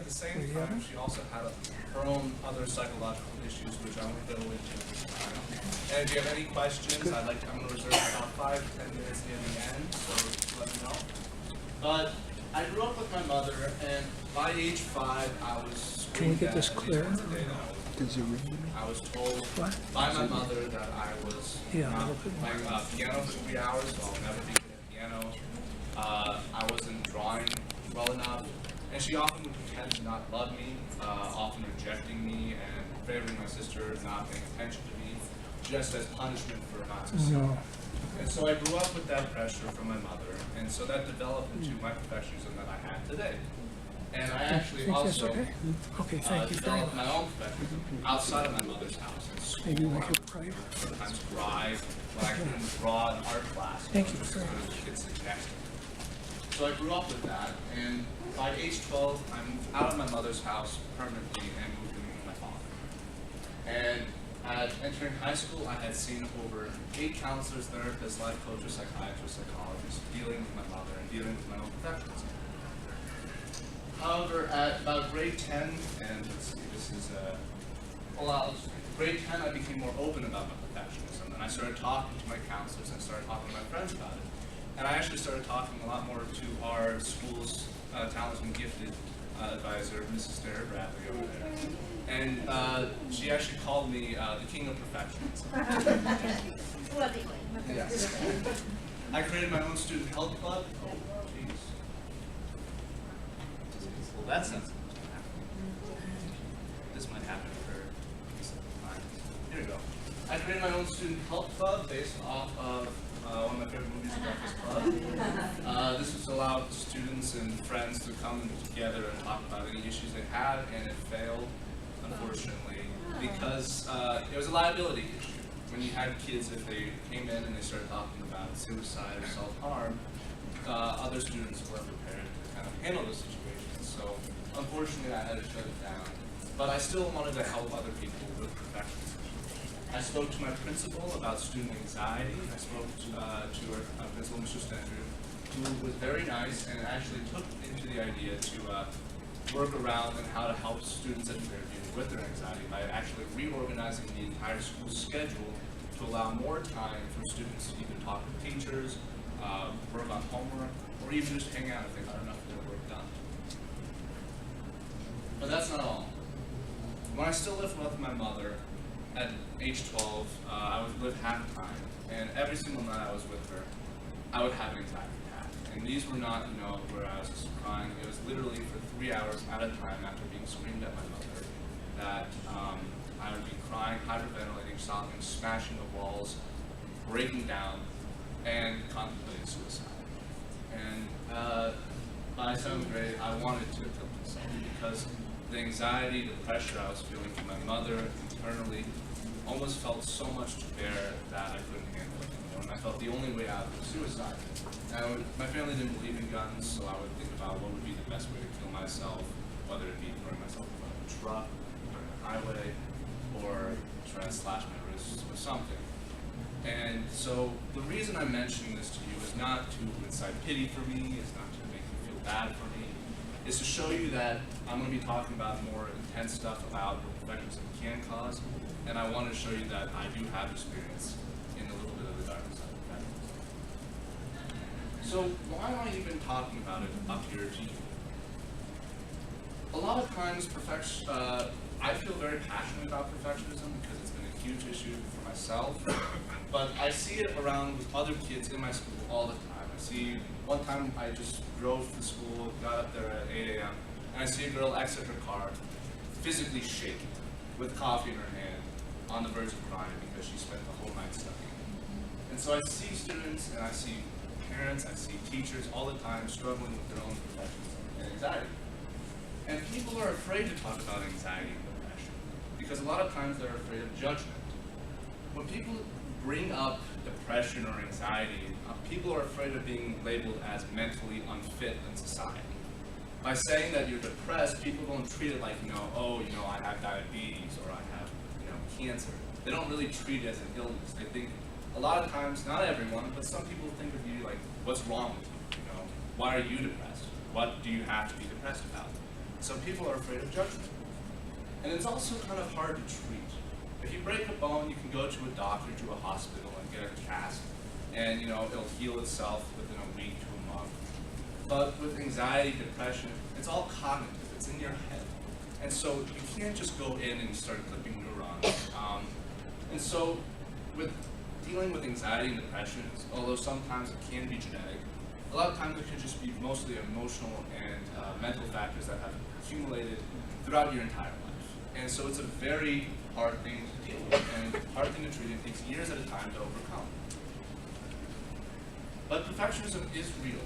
the same time, she also had her own other psychological issues, which I won't go into at this time. And if you have any questions, I'm going to reserve about 5 to 10 minutes near the end, so let me know. But I grew up with my mother, and by age 5, I was Can we get this clear? I was told by my mother that I was not playing piano for 3 hours, so I'll never be good at piano. I wasn't drawing well enough, and she often would pretend to not love me, often rejecting me and favoring my sister, not paying attention to me, just as punishment for not succeeding. And so I grew up with that pressure from my mother, and so that developed into my perfectionism that I have today. And I actually also developed my own perfectionism outside of my mother's house. In school, I would sometimes cry when I couldn't draw in art class. Thank you. Kids sitting next to me. So I grew up with that, and by age 12, I moved out of my mother's house permanently and moved in with my father. And at entering high school, I had seen over 8 counselors, therapists, life coaches, psychiatrists, psychologists dealing with my mother and dealing with my own perfectionism. However, at about grade 10, and let's see, this is grade 10, I became more open about my perfectionism, and I started talking to my counselors and started talking to my friends about it. And I actually started talking a lot more to our school's talented and gifted advisor, Mrs. Sarah Bradley over there. And she actually called me the king of perfectionism. Yes. I created my own student health club. Oh, jeez. Well, that's not supposed to happen. This might happen for mine. Here we go. I created my own student health club based off of one of my favorite movies, The Breakfast Club. This was allowed students and friends to come together and talk about any issues they had, and it failed, unfortunately, because it was a liability issue. When you had kids, if they came in and they started talking about suicide or self-harm, other students weren't prepared to kind of handle those situations. So, unfortunately, I had to shut it down. But I still wanted to help other people with perfectionism. I spoke to my principal about student anxiety. I spoke to our principal, Mr. Stender, who was very nice and actually took into the idea to work around and how to help students that they're dealing with their anxiety by actually reorganizing the entire school schedule to allow more time for students to even talk with teachers, work on homework, or even just hang out if they got enough of their work done. But that's not all. When I still lived with my mother, at age 12, I would live half the time, and every single night I was with her, I would have an anxiety attack. And these were not, where I was just crying. It was literally for 3 hours at a time after being screamed at my mother that I would be crying, hyperventilating, sobbing, smashing the walls, breaking down, and contemplating suicide. And by 7th grade, I wanted to kill myself because the anxiety, the pressure I was feeling from my mother internally almost felt so much to bear that I couldn't handle it anymore. And I felt the only way out was suicide. And my family didn't believe in guns, so I would think about what would be the best way to kill myself, whether it be throwing myself in front of a truck, or a highway, or trying to slash my wrists or something. And so the reason I'm mentioning this to you is not to incite pity for me, it's not to make you feel bad for me, is to show you that I'm going to be talking about more intense stuff about what perfectionism can cause, and I want to show you that I do have experience in a little bit of the darker side of perfectionism. So why am I even talking about it up here to you? A lot of times, I feel very passionate about perfectionism because it's been a huge issue for myself, but I see it around with other kids in my school all the time. I see, one time I just drove to school, got up there at 8 a.m., and I see a girl exit her car, physically shaking, with coffee in her hand, on the verge of crying because she spent the whole night studying. And so I see students, and I see parents, I see teachers all the time struggling with their own perfectionism and anxiety. And people are afraid to talk about anxiety and depression because a lot of times they're afraid of judgment. When people bring up depression or anxiety, people are afraid of being labeled as mentally unfit in society. By saying that you're depressed, people don't treat it like, I have diabetes or I have, cancer. They don't really treat it as an illness. They think, a lot of times, not everyone, but some people think of you like, what's wrong with you? Why are you depressed? What do you have to be depressed about? So people are afraid of judgment. And it's also kind of hard to treat. If you break a bone, you can go to a doctor, to a hospital, and get a cast, and it'll heal itself within a week to a month. But with anxiety, depression, it's all cognitive. It's in your head. And so you can't just go in and start clipping neurons. And so with dealing with anxiety and depression, although sometimes it can be genetic, a lot of times it can just be mostly emotional and mental factors that have accumulated throughout your entire life. And so it's a very hard thing to deal with and hard thing to treat. It takes years at a time to overcome. But perfectionism is real.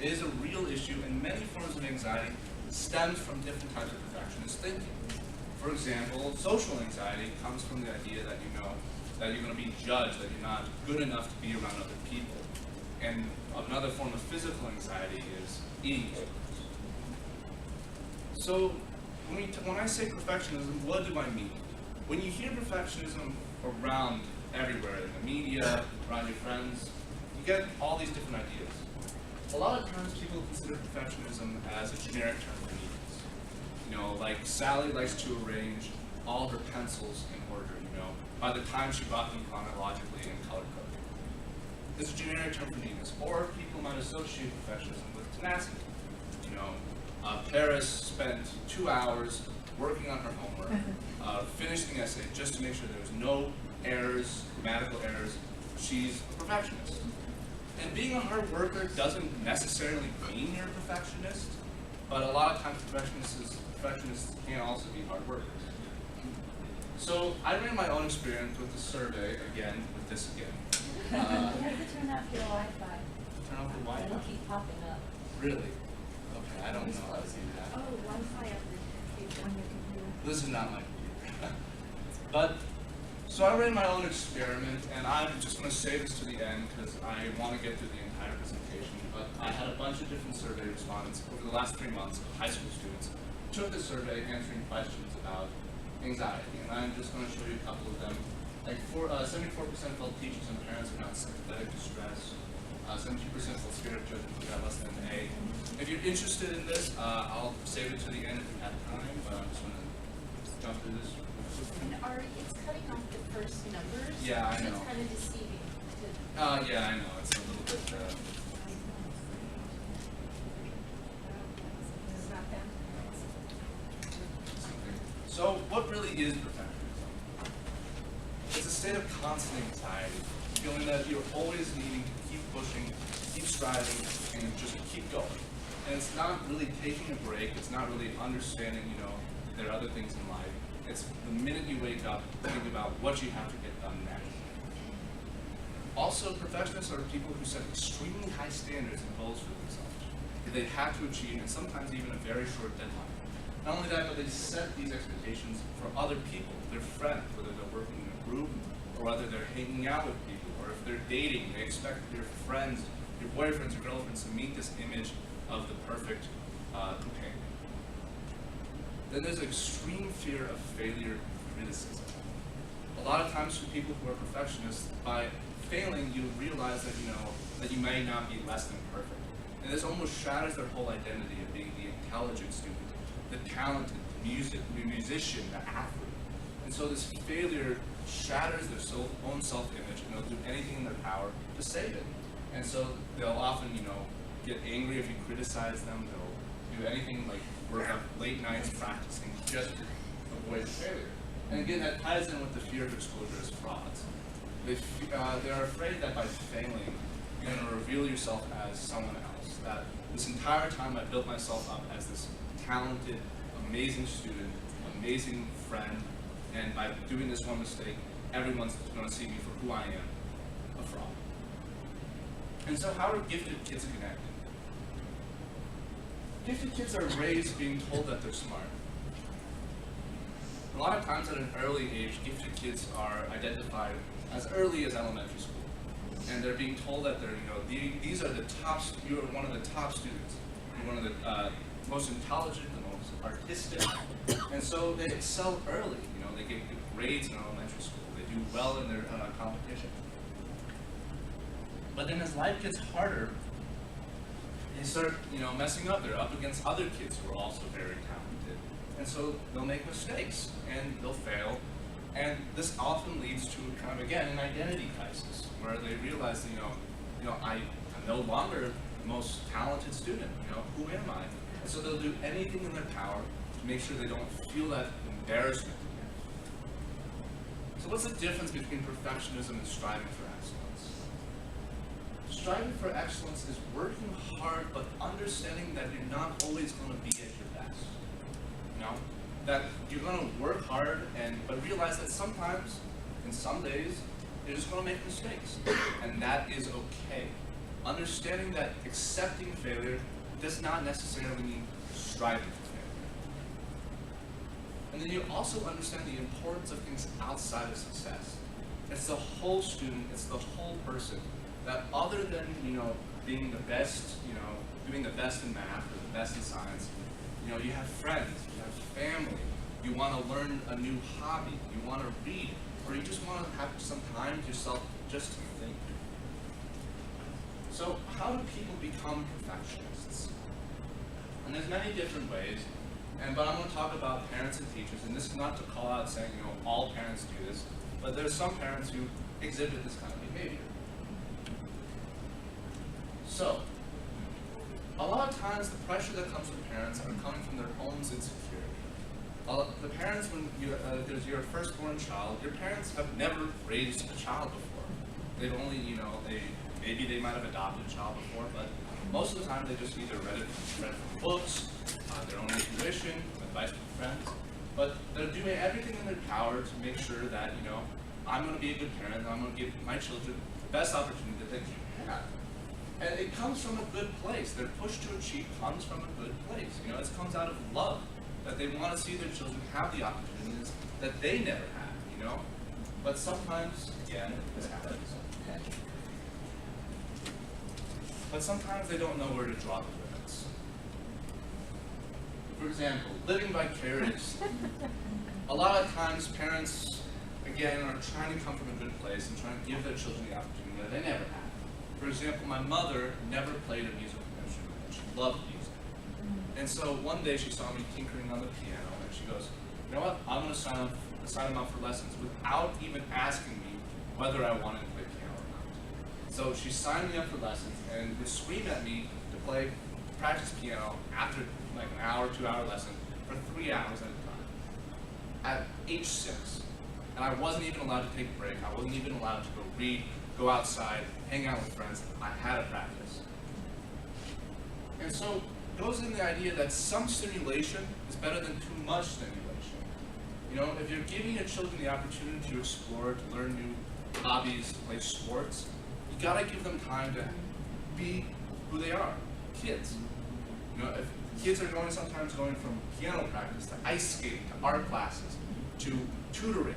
It is a real issue, and many forms of anxiety stems from different types of perfectionist thinking. For example, social anxiety comes from the idea that that you're going to be judged, that you're not good enough to be around other people. And another form of physical anxiety is eating disorders. So when I say perfectionism, what do I mean? When you hear perfectionism around everywhere, in the media, around your friends, you get all these different ideas. A lot of times people consider perfectionism as a generic term for neatness. Like Sally likes to arrange all her pencils in order, by the time she brought them chronologically and color-coded. It's a generic term for neatness. Or people might associate perfectionism with tenacity. Paris spent 2 hours working on her homework, finishing the essay just to make sure there was no errors, grammatical errors. She's a perfectionist. And being a hard worker doesn't necessarily mean you're a perfectionist, but a lot of times perfectionists can also be hard workers. So I ran my own experiment with the survey again, with this again. You have to turn off your Wi-Fi. Turn off the Wi-Fi? It'll keep popping up. Really? Okay, I don't know how to do that. Oh, Wi-Fi on your computer. This is not my computer. So I ran my own experiment, and I'm just going to save this to the end because I want to get through the entire presentation. But I had a bunch of different survey respondents over the last 3 months of high school students who took the survey answering questions about anxiety. And I'm just going to show you a couple of them. 74% felt teachers and parents are not sympathetic to stress. 70% felt scared of judgment who got less than an A. If you're interested in this, I'll save it to the end if we have time, but I'm just going to jump through this. And it's cutting off the first numbers. Yeah, I know. It's kind of deceiving. Yeah, I know. It's a little bit. It's not that. So, what really is perfectionism? It's a state of constant anxiety, feeling that you're always needing to keep pushing, keep striving, and just keep going. And it's not really taking a break. It's not really understanding, there are other things in life. It's the minute you wake up, think about what you have to get done next. Also, perfectionists are people who set extremely high standards and goals for themselves that they have to achieve, and sometimes even a very short deadline. Not only that, but they set these expectations for other people, their friends, whether they're working in a group, or whether they're hanging out with people, or if they're dating, they expect your friends, your boyfriends, your girlfriends to meet this image of the perfect companion. Then there's extreme fear of failure and criticism. A lot of times for people who are perfectionists, by failing, you realize that that you may not be less than perfect. And this almost shatters their whole identity of being the intelligent student, the talented, the musician, the athlete. And so this failure shatters their own self-image, and they'll do anything in their power to save it. And so they'll often, get angry if you criticize them. They'll do anything like work up late nights practicing just to avoid failure. And again, that ties in with the fear of exposure as frauds. They're afraid that by failing, you're going to reveal yourself as someone else. That this entire time I built myself up as this talented, amazing student, amazing friend, and by doing this one mistake, everyone's going to see me for who I am, a fraud. And so how are gifted kids connected? Gifted kids are raised being told that they're smart. A lot of times at an early age, gifted kids are identified as early as elementary school. And they're being told that they're, these are the top, you're one of the top students. You're one of the most intelligent, the most artistic. And so they excel early, they get good grades in elementary school. They do well in their competition. But then as life gets harder, they start, messing up. They're up against other kids who are also very talented. And so they'll make mistakes and they'll fail. And this often leads to kind of, again, an identity crisis where they realize that, I'm no longer the most talented student. Who am I? And so they'll do anything in their power to make sure they don't feel that embarrassment again. So what's the difference between perfectionism and striving for excellence? Striving for excellence is working hard, but understanding that you're not always going to be at your best. That you're going to work hard, but realize that sometimes, in some days, you're just going to make mistakes, and that is okay. Understanding that accepting failure does not necessarily mean striving for failure. And then you also understand the importance of things outside of success. It's the whole student, it's the whole person, that other than, being the best, doing the best in math or the best in science, you have friends, you have family, you want to learn a new hobby, you want to read, or you just want to have some time to yourself just to think. So how do people become perfectionists? And there's many different ways, but I'm going to talk about parents and teachers, and this is not to call out saying, all parents do this, but there's some parents who exhibit this kind of behavior. So, a lot of times the pressure that comes from parents are coming from their own insecurity. The parents, when there's your firstborn child, your parents have never raised a child before. They've only, maybe they might have adopted a child before, but most of the time they just either read it from books, their own intuition, advice from friends, but they're doing everything in their power to make sure that, I'm going to be a good parent, and I'm going to give my children the best opportunity that they can have. And it comes from a good place. Their push to achieve comes from a good place. It comes out of love, that they want to see their children have the opportunities that they never had, But sometimes, again, this happens. But sometimes they don't know where to draw the limits. For example, living vicariously. A lot of times parents, again, are trying to come from a good place and trying to give their children the opportunity that they never had. For example, my mother never played a musical instrument. She loved music. And so one day she saw me tinkering on the piano, and she goes, you know what, I'm going to sign them up for lessons without even asking me whether I wanted to play piano or not. So she signed me up for lessons and would scream at me to practice piano after like an hour, 2-hour lesson for 3 hours at a time. At age 6. And I wasn't even allowed to take a break. I wasn't even allowed to go read, go outside, hang out with friends. I had to practice. And so it goes in the idea that some stimulation is better than too much stimulation. If you're giving your children the opportunity to explore, to learn new hobbies, to play sports, you gotta give them time to be who they are, kids. If kids are sometimes going from piano practice to ice skating, to art classes, to tutoring,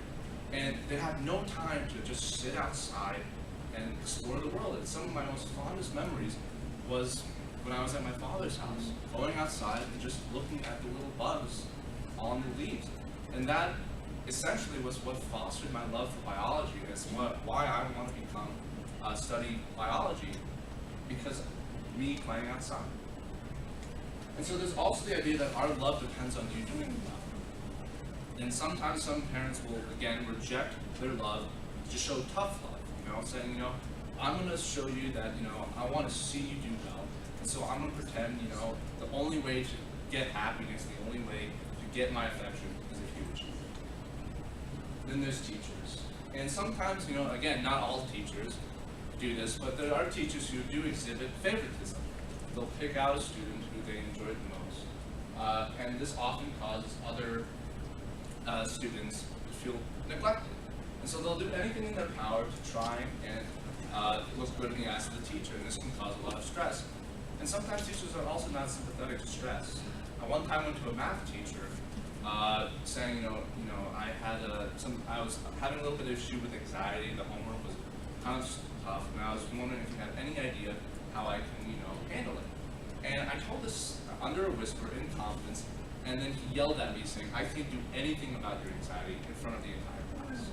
and they have no time to just sit outside and explore the world. And some of my most fondest memories was when I was at my father's house, going outside and just looking at the little bugs on the leaves. And that essentially was what fostered my love for biology. It's why I want to study biology, because me playing outside. And so there's also the idea that our love depends on you doing well. And sometimes some parents will, again, reject their love to show tough love, saying, I'm going to show you that, I want to see you do well. And so I'm going to pretend, the only way to get happiness, the only way to get my affection is if you achieve it. Then there's teachers. And sometimes, again, not all teachers do this, but there are teachers who do exhibit favoritism. They'll pick out a student who they enjoy the most. And this often causes other students to feel neglected. And so they'll do anything in their power to try and look good in the eyes of the teacher, and this can cause a lot of stress. And sometimes teachers are also not sympathetic to stress. I one time went to a math teacher saying, I was having a little bit of issue with anxiety. The homework was kind of tough, and I was wondering if you had any idea how I can, handle it. And I told this under a whisper in confidence, and then he yelled at me saying, I can't do anything about your anxiety in front of the entire class.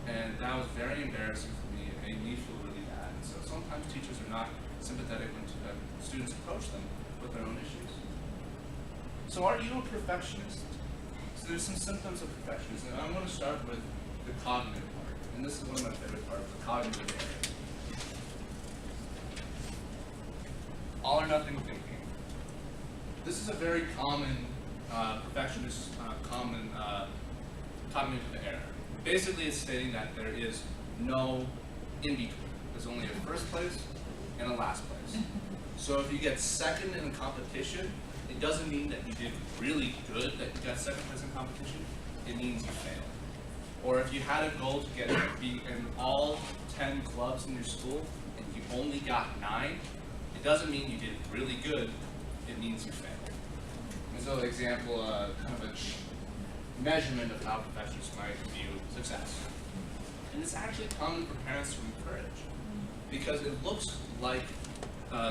And that was very embarrassing for me. It made me feel really bad. And so sometimes teachers are not sympathetic when students approach them with their own issues. So are you a perfectionist? So there's some symptoms of perfectionism, and I'm going to start with the cognitive part, and this is one of my favorite parts, the cognitive area. All or nothing thinking. This is a very common perfectionist, common cognitive error. Basically, it's stating that there is no in-between. There's only a first place and a last place. So if you get second in a competition, it doesn't mean that you did really good that you got second place in competition. It means you failed. Or if you had a goal to be in all 10 clubs in your school and you only got 9, it doesn't mean you did really good. It means you failed. And so, an example, kind of a measurement of how perfectionists might view success. And it's actually common for parents to encourage because it looks like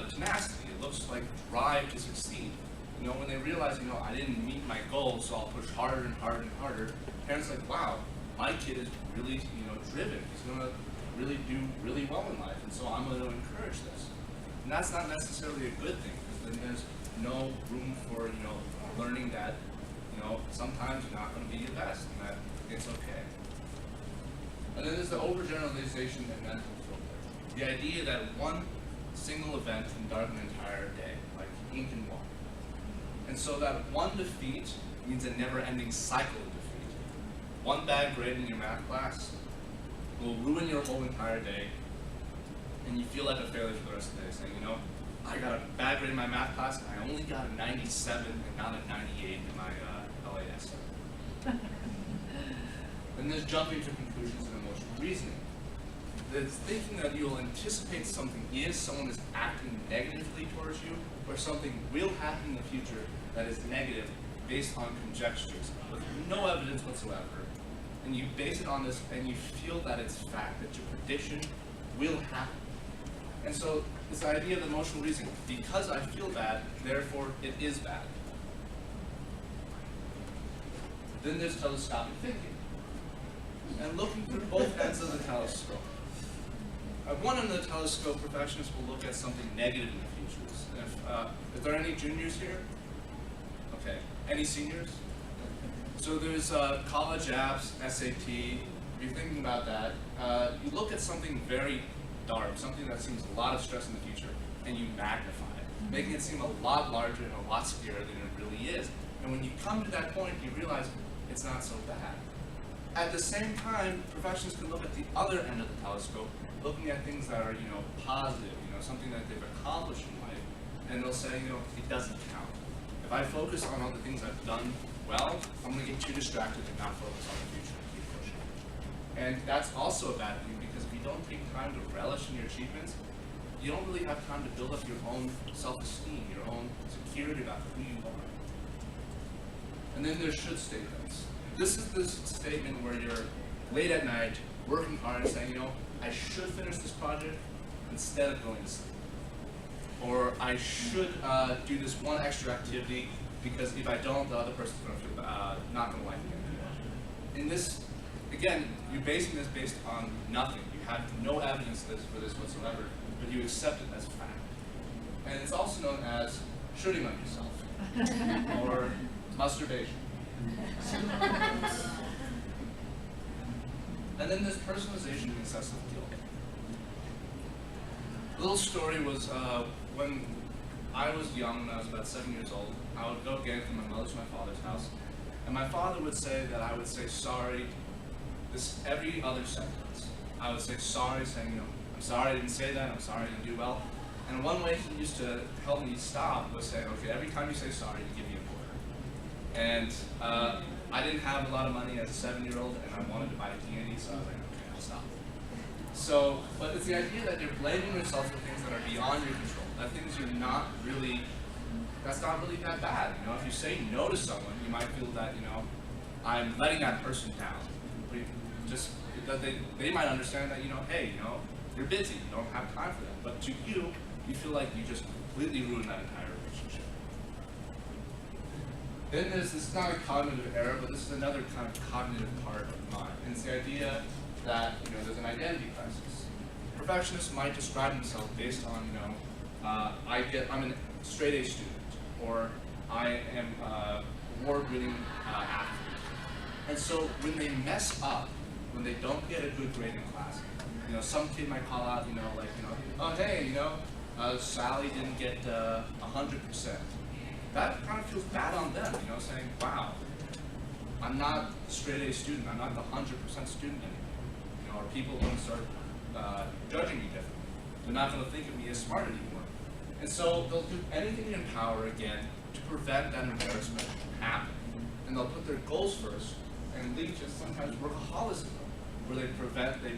tenacity. It looks like drive to succeed. You know, when they realize, you know, I didn't meet my goal, so I'll push harder and harder and harder. Parents are like, wow, my kid is really, you know, driven. He's going to really do really well in life, and so I'm going to encourage this. And that's not necessarily a good thing, because then there's no room for, you know, learning that, you know, sometimes you're not going to be your best, and that it's okay. And then there's the overgeneralization and mental filter. The idea that one single event can darken an entire day, like ink and water. And so that one defeat means a never-ending cycle of defeat. One bad grade in your math class will ruin your whole entire day, and you feel like a failure for the rest of the day, saying, you know, I got a bad grade in my math class, and I only got a 97 and not a 98 in my LAS. Then there's jumping to conclusions and emotional reasoning. There's thinking that you'll anticipate something is someone is acting negatively towards you, or something will happen in the future that is negative based on conjectures with no evidence whatsoever. And you base it on this, and you feel that it's fact, that your prediction will happen. And so this idea of emotional reasoning, because I feel bad, therefore it is bad. Then there's telescopic thinking, and looking through both ends of the telescope. At one end of the telescope, perfectionists will look at something negative in the future. If there are any juniors here? Okay. Any seniors? So there's college apps, SAT. If you're thinking about that, you look at something very dark, something that seems a lot of stress in the future, and you magnify it, making it seem a lot larger and a lot scarier than it really is. And when you come to that point, you realize it's not so bad. At the same time, perfectionists can look at the other end of the telescope, looking at things that are, you know, positive, you know, something that they've accomplished in life, and they'll say, you know, it doesn't count. If I focus on all the things I've done well, I'm going to get too distracted and not focus on the future and keep pushing. And that's also a bad thing, because if you don't take time to relish in your achievements, you don't really have time to build up your own self-esteem, your own security about who you are. And then there's should statements. This is this statement where you're late at night, working hard, and saying, you know, I should finish this project instead of going to sleep. Or I should do this one extra activity, because if I don't, the other person's going to feel not going to like me anymore. In this, again, you're basing this based on nothing. You have no evidence for this whatsoever, but you accept it as fact. And it's also known as shooting on yourself, or masturbation. And then there's personalization and excessive guilt. A little story was when I was young, when I was about 7 years old, I would go again from my mother's to my father's house, and my father would say that I would say sorry this every other sentence. I would say sorry, saying, you know, I'm sorry I didn't say that, I'm sorry I didn't do well. And one way he used to help me stop was saying, okay, every time you say sorry, you give me a quarter. And I didn't have a lot of money as a 7-year-old, and I wanted to buy candy, so I was like, okay, I'll stop. So, but it's the idea that you're blaming yourself for things that are beyond your control, that things you're not really, that's not really that bad. You know, if you say no to someone, you might feel that, you know, I'm letting that person down. But just, they might understand that, you know, hey, you know, you're busy, you don't have time for that. But to you, you feel like you just completely ruined that entire relationship. Then there's this, not a cognitive error, but this is another kind of cognitive part of mind. And it's the idea that, you know, there's an identity crisis. Perfectionists might describe themselves based on, you know, I'm a straight A student, or I am award-winning athlete. And so when they mess up, when they don't get a good grade in class, some kid might call out, oh hey, Sally didn't get 100%. That kind of feels bad on them, saying, wow, I'm not a straight A student, I'm not the 100% student anymore. Or people going to start judging me differently. They're not going to think of me as smart anymore. And so they'll do anything in power, again, to prevent that embarrassment from happening. And they'll put their goals first and lead to sometimes workaholism, where they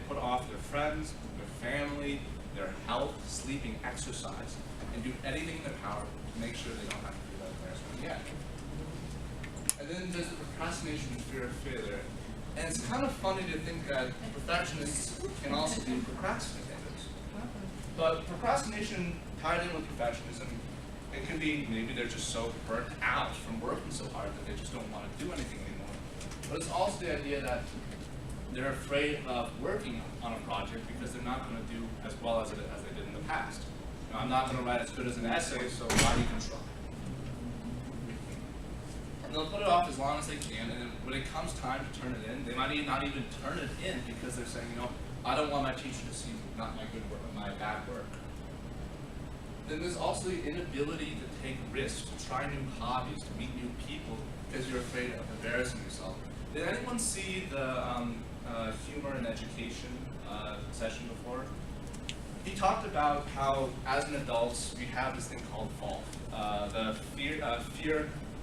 put off their friends, their family, their health, sleeping, exercise, and do anything in their power to make sure they don't have to feel that embarrassment again. And then there's the procrastination and fear of failure. And it's kind of funny to think that perfectionists can also be procrastinators. But procrastination tied in with perfectionism, it can be maybe they're just so burnt out from working so hard that they just don't want to do anything anymore. But it's also the idea that they're afraid of working on a project because they're not going to do as well as they did in the past. I'm not going to write as good as an essay, so why even try? And they'll put it off as long as they can, and then when it comes time to turn it in, they might not even turn it in because they're saying, I don't want my teacher to see not my good work, my bad work. Then there's also the inability to take risks, to try new hobbies, to meet new people because you're afraid of embarrassing yourself. Did anyone see the humor and education session before? He talked about how, as an adult, we have this thing called fault, the fear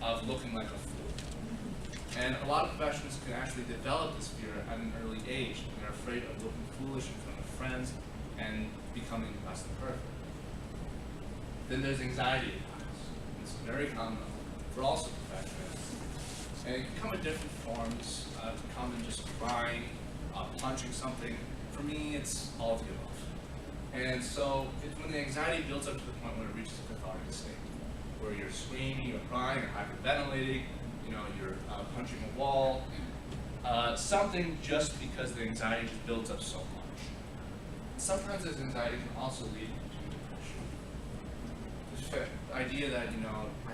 of looking like a fool. And a lot of professionals can actually develop this fear at an early age, and they're afraid of looking foolish in front of friends and becoming less than perfect. Then there's anxiety attacks. It's very common for also perfectionists. And it can come in different forms. It can come in just crying, punching something. For me, it's all of the above. And so it's when the anxiety builds up to the point where it reaches a cathartic state, where you're screaming, you're crying, you're hyperventilating, you're punching a wall, something just because the anxiety just builds up so much. Sometimes this anxiety can also lead to depression. The idea that, I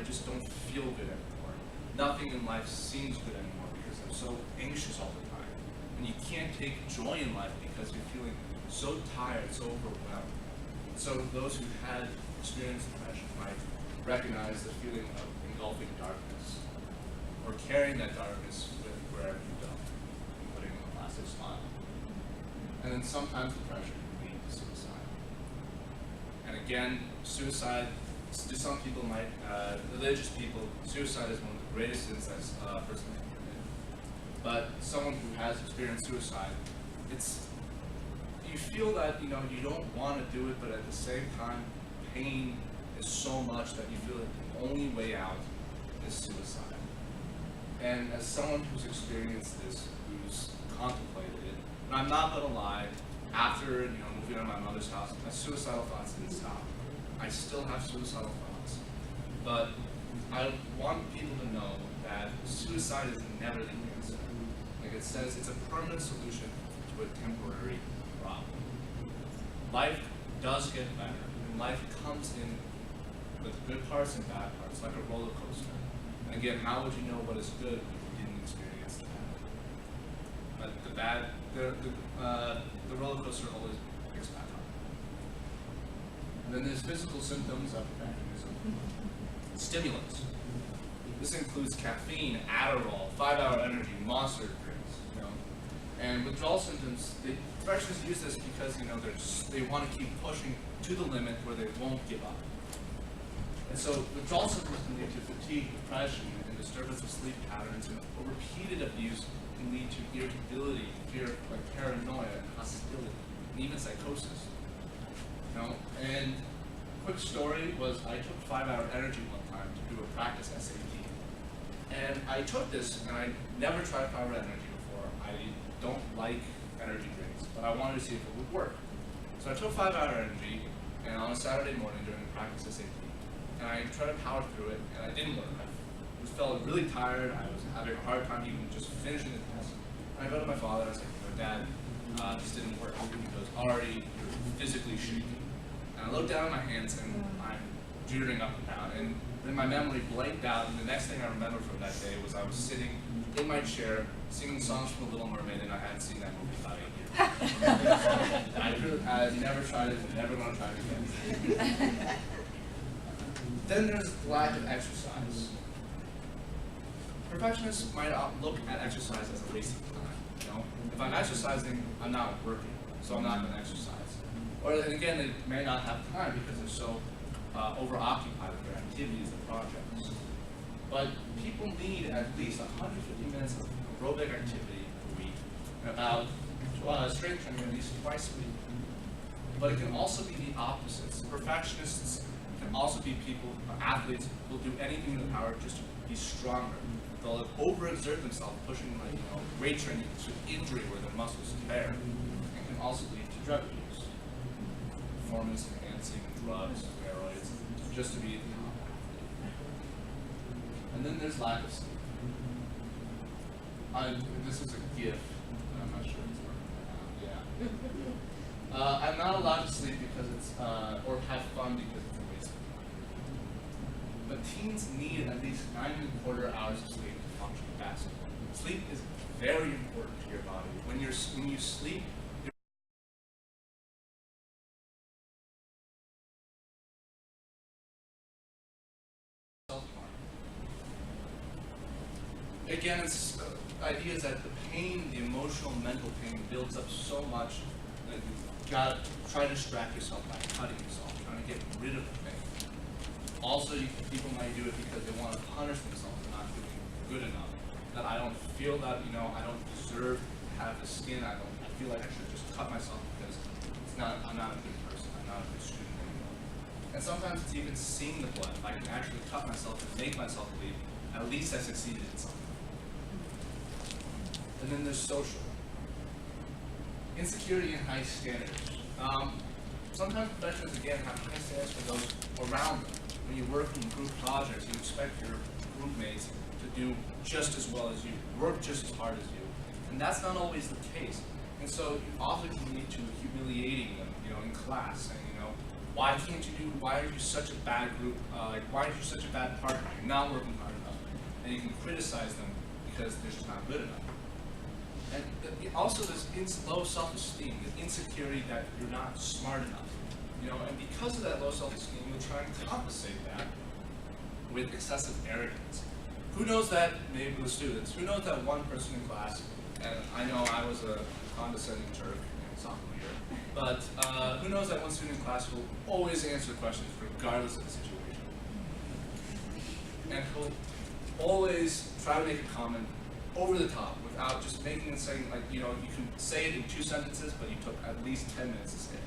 just don't feel good anymore. Nothing in life seems good anymore because I'm so anxious all the time. And you can't take joy in life because you're feeling so tired, so overwhelmed. So those who had experienced depression might recognize the feeling of engulfing darkness, or carrying that darkness with wherever you go, putting on a plastic smile. And then sometimes depression can lead to suicide. And again, suicide, to some people religious people, suicide is one of the greatest sins that a person can commit. But someone who has experienced suicide, you feel that, you don't want to do it, but at the same time, pain is so much that you feel that the only way out is suicide. And as someone who's experienced this, who's contemplated it, and I'm not going to lie, after moving out of my mother's house, my suicidal thoughts didn't stop. I still have suicidal thoughts. But I want people to know that suicide is never the answer. Like it says, it's a permanent solution to a temporary problem. Life does get better, and life comes in with good parts and bad parts, like a roller coaster. And again, how would you know what is good if you didn't experience the bad? But the roller coaster always gets back up. And then there's physical symptoms of perfectionism. Stimulants. This includes caffeine, Adderall, 5-hour energy, monster drinks. And withdrawal symptoms, perfectionists use this because they want to keep pushing to the limit where they won't give up. And so withdrawal symptoms can lead to fatigue, depression, and disturbance of sleep patterns, and repeated abuse can lead to irritability, fear, like paranoia, and hostility, and even psychosis. And quick story was I took 5-hour energy one time to do a practice SAT. And I took this, and I never tried 5-hour energy before. I don't like energy drinks, but I wanted to see if it would work. So I took 5-hour energy, and on a Saturday morning during the practice SAT, and I tried to power through it, and I didn't work. I felt really tired. I was having a hard time even just finishing the test. And I go to my father, and I was like, Dad, this didn't work. He goes, Ari, you're physically shaking. And I look down at my hands and I'm jittering up and down. And then my memory blanked out, and the next thing I remember from that day was I was sitting in my chair singing songs from The Little Mermaid, and I hadn't seen that movie in about 8 years. I never tried it, never going to try it again. Then there's lack of exercise. Perfectionists might look at exercise as a waste of time. You know, if I'm exercising, I'm not working, so I'm not going to exercise. Or again, they may not have time because they're so overoccupied with their activities and projects. But people need at least 150 minutes of aerobic activity a week, and about strength training at least twice a week. But it can also be the opposites. Perfectionists can also be people, athletes, who will do anything in their power just to be stronger. They'll overexert themselves, pushing weight training to injury where their muscles tear, and can also lead to drug use, performance-enhancing drugs, steroids, just to be at the top athlete. And then there's lack of sleep. This is a GIF. I'm not sure if it's working right now. Yeah. I'm not allowed to sleep because it's, or have fun because it's a waste of time. But teens need at least 9.25 hours of sleep to function best. Sleep is very important to your body. When you sleep, self-harm. Again, it's the idea is that the pain, the emotional, mental pain builds up so much that you've got to try to distract yourself by cutting yourself, trying to get rid of the pain. Also, people might do it because they want to punish themselves for not doing good enough. That I don't feel that, I don't deserve to have the skin. I feel like I should just cut myself because I'm not a good person. I'm not a good student anymore. And sometimes it's even seeing the blood. If I can actually cut myself and make myself bleed, at least I succeeded in something. And then there's social. Insecurity and high standards. Sometimes professionals, again, have high standards for those around them. When you work in group projects, you expect your group mates to do just as well as you, work just as hard as you. And that's not always the case. And so you often can lead to humiliating them, in class, saying, why are you such a bad group, why are you such a bad partner? You're not working hard enough. And you can criticize them because they're just not good enough. And also there's low self-esteem, the insecurity that you're not smart enough. And because of that low self-esteem, you'll try and compensate that with excessive arrogance. Who knows that, maybe with students, who knows that one person in class, and I know I was a condescending jerk in sophomore year, but who knows that one student in class will always answer questions regardless of the situation. And he'll always try to make a comment over the top without just making it saying, you can say it in 2 sentences, but you took at least 10 minutes to say it.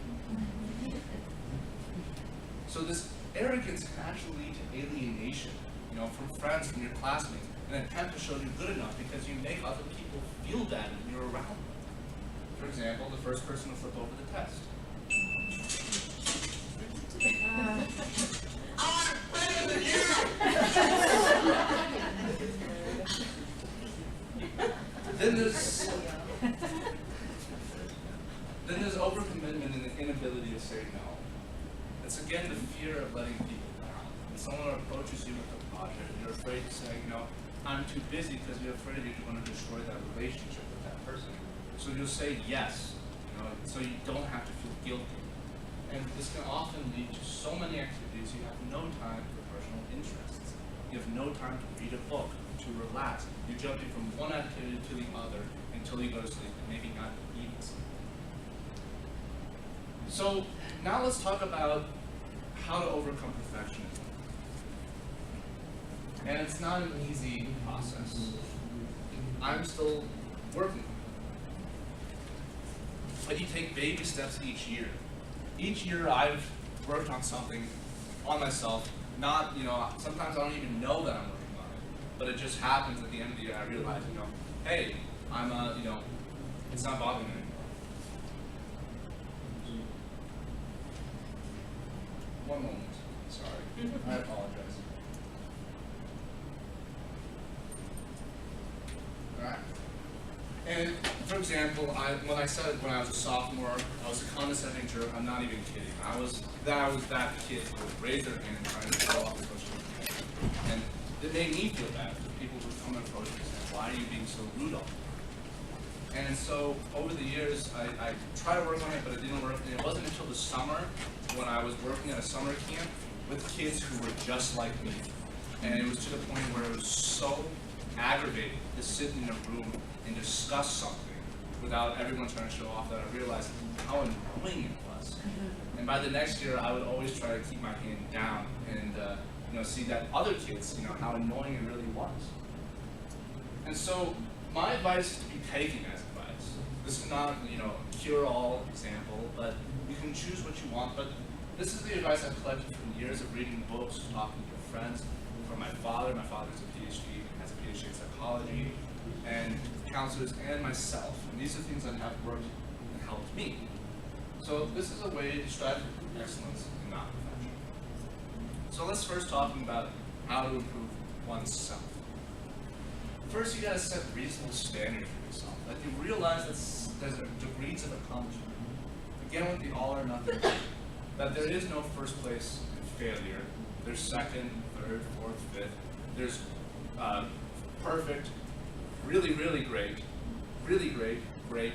So this arrogance can actually lead to alienation, from friends, from your classmates, an attempt to show you're good enough because you make other people feel bad when you're around them. For example, the first person to flip over the test. I'm better than you! Then there's overcommitment and the inability to say no. It's again the fear of letting people down. When someone approaches you with a project, you're afraid to say, I'm too busy because you're afraid you're going to destroy that relationship with that person. So you'll say yes, so you don't have to feel guilty. And this can often lead to so many activities you have no time for personal interests. You have no time to read a book, to relax. You're jumping from one activity to the other until you go to sleep and maybe not even sleep. So now let's talk about how to overcome perfectionism. And it's not an easy process. I'm still working on it. But you take baby steps each year. Each year I've worked on something on myself, not, sometimes I don't even know that I'm working on it, but it just happens at the end of the year. I realize, hey, I'm, it's not bothering me anymore. One moment, sorry, I apologize. All right. And for example, when I said when I was a sophomore, I was a condescending jerk. I'm not even kidding. I was that kid who would raise their hand and try to show off as much as they can. And it made me feel bad for people who would come and approach me and say, "Why are you being so rude all the time?" And so over the years, I tried to work on it, but it didn't work. And it wasn't until the summer when I was working at a summer camp with kids who were just like me. And it was to the point where it was so aggravating to sit in a room and discuss something without everyone trying to show off that I realized how annoying it was. And by the next year, I would always try to keep my hand down and see that other kids, how annoying it really was. And so my advice is to be taken as advice. This is not, a cure-all example, but you can choose what you want. But this is the advice I've collected from years of reading books, talking to friends, from my father. My father's a PhD, has a PhD in psychology, and counselors, and myself. And these are things that have worked and helped me. So this is a way to strive for excellence and not perfection. So let's first talk about how to improve oneself. First, you gotta set reasonable standards for yourself. Like you realize that there's degrees of accomplishment. Again, with the all or nothing, that there is no first place in failure. There's second, third, fourth, fifth. There's perfect, really, really great, great,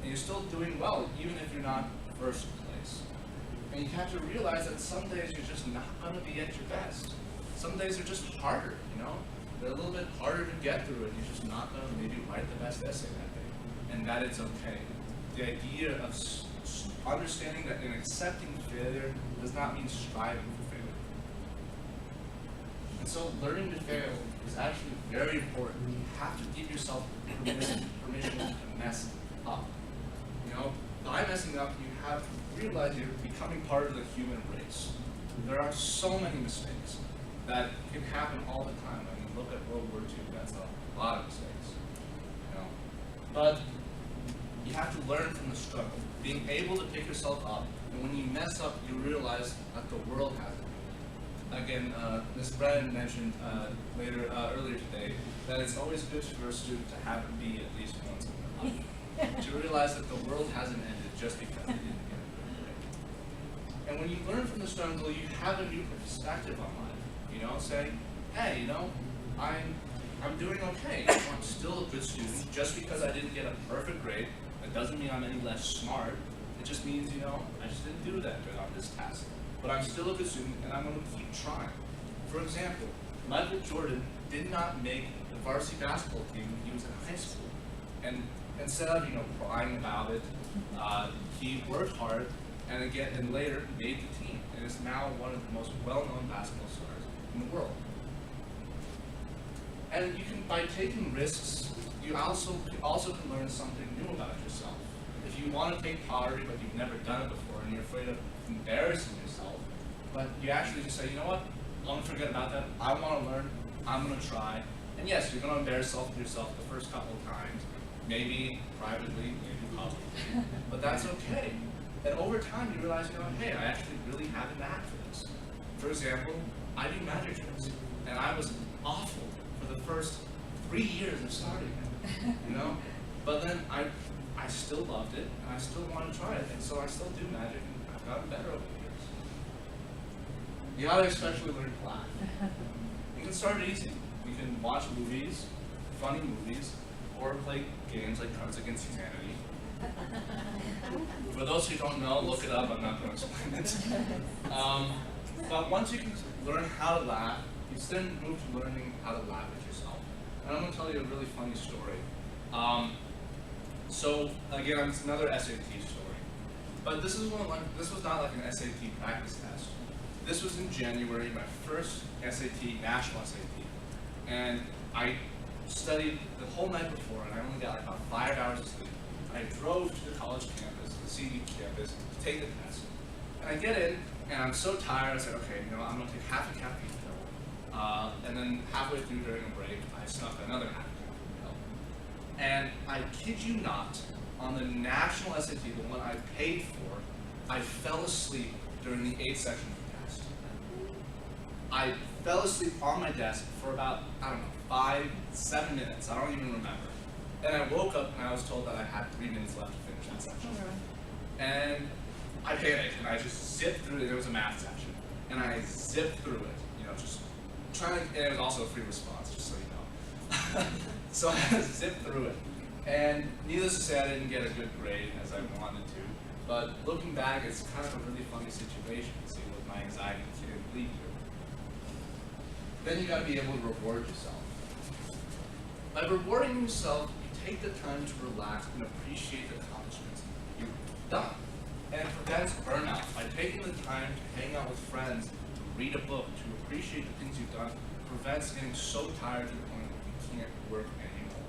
and you're still doing well, even if you're not first place. And you have to realize that some days you're just not going to be at your best. Some days are just harder, They're a little bit harder to get through, and you're just not going to maybe write the best essay that day, and that it's okay. The idea of understanding that and accepting failure does not mean striving for failure. And so learning to fail is actually very important. You have to give yourself permission to mess up. By messing up, you have to realize you're becoming part of the human race. There are so many mistakes that can happen all the time. I mean, look at World War II, that's a lot of mistakes. But you have to learn from the struggle, being able to pick yourself up, and when you mess up, you realize that the world has it. Again, Ms. Brennan mentioned earlier today that it's always good for a student to have a B at least once in their life. To realize that the world hasn't ended just because they didn't get a good grade. And when you learn from the struggle, you have a new perspective on life. Say, hey, I'm doing okay. I'm still a good student. Just because I didn't get a perfect grade, that doesn't mean I'm any less smart. It just means, I just didn't do that good on this task. But I'm still a good student, and I'm going to keep trying. For example, Michael Jordan did not make the varsity basketball team when he was in high school. And instead of, crying about it, he worked hard, and later made the team, and is now one of the most well-known basketball stars in the world. And by taking risks, you also can learn something new about yourself. If you want to take pottery, but you've never done it before, and you're afraid of embarrassing yourself, but you actually just say, I'm going to forget about that. I want to learn. I'm going to try. And yes, you're going to embarrass yourself the first couple of times, maybe privately, maybe publicly, but that's okay. And over time, you realize, hey, I actually really have a knack for this. For example, I do magic tricks, and I was awful for the first 3 years of starting it, But then I still loved it, and I still want to try it, and so I still do magic, and I've gotten better over the years. You gotta especially learn to laugh. You can start easy. You can watch movies, funny movies, or play games like Cards Against Humanity. For those who don't know, look it up. I'm not going to explain it. But once you can learn how to laugh, you then move to learning how to laugh at yourself. And I'm going to tell you a really funny story. So again, it's another SAT story. But this was not like an SAT practice test. This was in January, my first SAT, national SAT. And I studied the whole night before, and I only got like about 5 hours of sleep. I drove to the college campus, the CD campus, to take the test. And I get in, and I'm so tired, I said, okay, I'm going to take half a caffeine pill. And then halfway through during a break, I snuck another half a caffeine pill. And I kid you not, on the national SAT, the one I paid for, I fell asleep during the 8th section of the test. I fell asleep on my desk for about, 5-7 minutes, I don't even remember. And I woke up and I was told that I had 3 minutes left to finish that section. And I panicked and I just zipped through it. There was a math section. And I zipped through it, just trying to, and it was also a free response, just so you know. So I zipped through it. And needless to say, I didn't get a good grade as I wanted to. But looking back, it's kind of a really funny situation to see what my anxiety can lead to. Then you gotta be able to reward yourself. By rewarding yourself, you take the time to relax and appreciate the accomplishments you've done. And it prevents burnout. By taking the time to hang out with friends, to read a book, to appreciate the things you've done, prevents getting so tired to the point that you can't work anymore.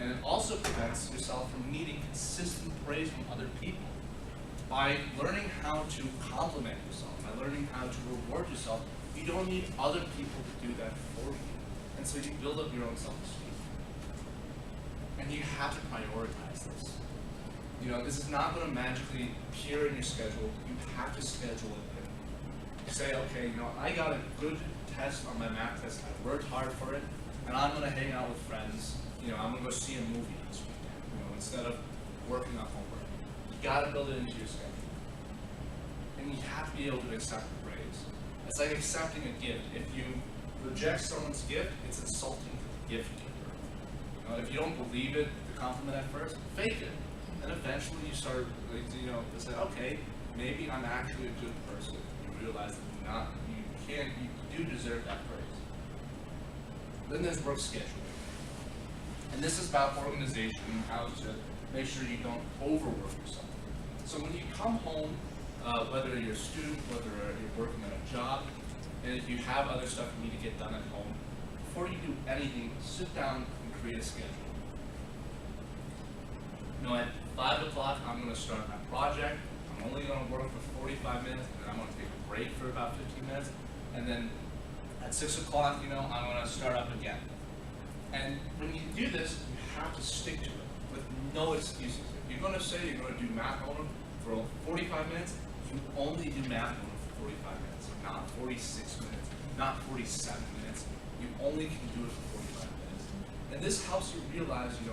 And it also prevents yourself from needing consistent praise from other people. By learning how to compliment yourself, by learning how to reward yourself, you don't need other people to do that for you. And so you build up your own self-esteem. And you have to prioritize this. This is not going to magically appear in your schedule. You have to schedule it in. You say, okay, I got a good test on my math test. I worked hard for it, and I'm going to hang out with friends. I'm going to go see a movie this weekend, instead of working on homework. You got to build it into your schedule. And you have to be able to accept the praise. It's like accepting a gift. If you reject someone's gift, it's insulting to the gift giver. If you don't believe it, the compliment at first, fake it. And eventually you start, to say, okay, maybe I'm actually a good person. You realize that you do deserve that praise. Then there's work scheduling. And this is about organization and how to make sure you don't overwork yourself. So when you come home, whether you're a student, whether you're working at a job, and if you have other stuff you need to get done at home, before you do anything, sit down and create a schedule. At 5 o'clock, I'm going to start my project. I'm only going to work for 45 minutes, and then I'm going to take a break for about 15 minutes. And then at 6 o'clock, I'm going to start up again. And when you do this, you have to stick to it with no excuses. If you're going to say you're going to do math homework for 45 minutes, you only do math homework for 45 minutes, not 46 minutes, not 47 minutes. You only can do it for 45 minutes. And this helps you realize, you